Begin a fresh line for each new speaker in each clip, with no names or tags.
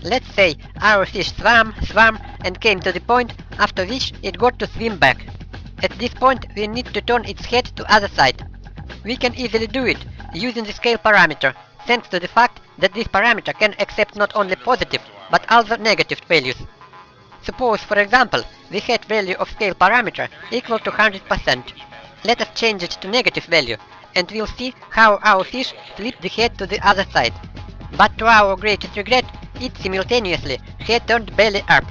Let's say our fish swam and came to the point after which it got to swim back. At this point we need to turn its head to other side. We can easily do it using the scale parameter, thanks to the fact that this parameter can accept not only positive but also negative values. Suppose, for example, we had value of scale parameter equal to 100%. Let us change it to negative value, and we'll see how our fish flipped the head to the other side. But to our greatest regret, it simultaneously head turned belly up.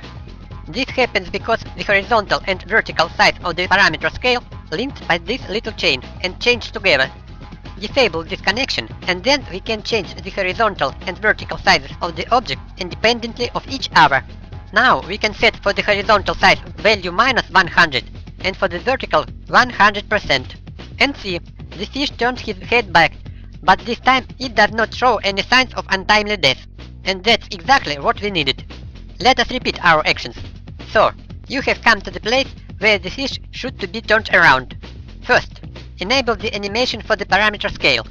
This happens because the horizontal and vertical sides of the parameter scale linked by this little chain and changed together. Disable this connection, and then we can change the horizontal and vertical sizes of the object independently of each other. Now we can set for the horizontal size value minus 100 and for the vertical 100%. And see, the fish turns his head back, but this time it does not show any signs of untimely death. And that's exactly what we needed. Let us repeat our actions. So, you have come to the place where the fish should to be turned around. First, enable the animation for the parameter scale.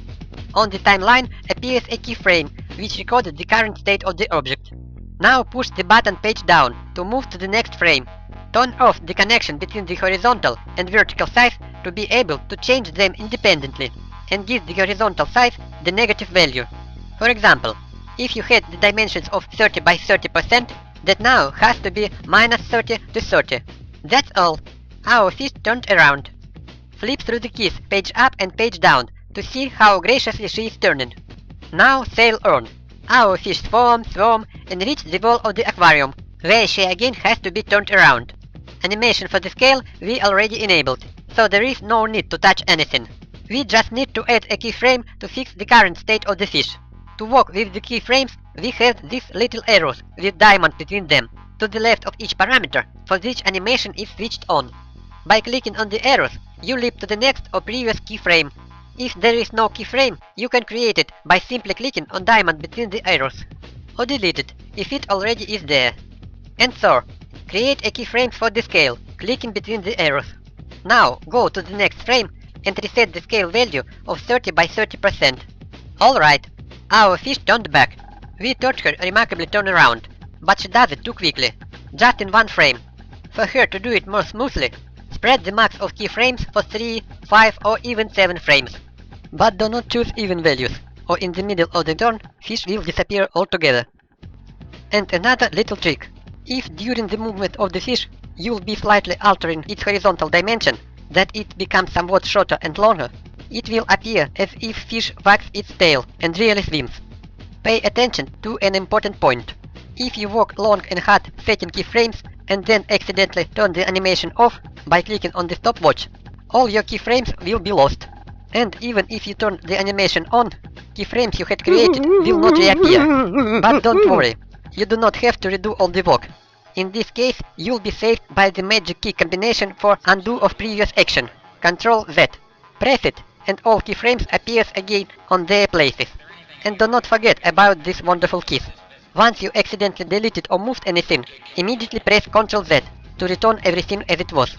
On the timeline appears a keyframe which records the current state of the object. Now push the button page down to move to the next frame. Turn off the connection between the horizontal and vertical size to be able to change them independently, and give the horizontal size the negative value. For example, if you had the dimensions of 30 by 30%, that now has to be minus 30 to 30. That's all. Our fish turned around. Flip through the keys page up and page down to see how graciously she is turning. Now sail on. Our fish swam and reached the wall of the aquarium, where she again has to be turned around. Animation for the scale we already enabled, so there is no need to touch anything. We just need to add a keyframe to fix the current state of the fish. To work with the keyframes, we have these little arrows with diamonds between them, to the left of each parameter, for which animation is switched on. By clicking on the arrows, you leap to the next or previous keyframe. If there is no keyframe, you can create it by simply clicking on diamond between the arrows, or delete it if it already is there. And so, create a keyframe for the scale, clicking between the arrows. Now go to the next frame and reset the scale value of 30 by 30%. Alright, our fish turned back. We taught her remarkably turn around, but she does it too quickly, just in one frame. For her to do it more smoothly, spread the max of keyframes for 3, 5 or even 7 frames. But do not choose even values, or in the middle of the turn, fish will disappear altogether. And another little trick. If during the movement of the fish you'll be slightly altering its horizontal dimension, that it becomes somewhat shorter and longer, it will appear as if fish wags its tail and really swims. Pay attention to an important point. If you work long and hard setting keyframes and then accidentally turn the animation off by clicking on the stopwatch, all your keyframes will be lost. And even if you turn the animation on, keyframes you had created will not reappear. But don't worry, you do not have to redo all the work. In this case, you'll be saved by the magic key combination for undo of previous action, Ctrl Z. Press it, and all keyframes appears again on their places. And do not forget about these wonderful keys. Once you accidentally deleted or moved anything, immediately press Ctrl Z to return everything as it was.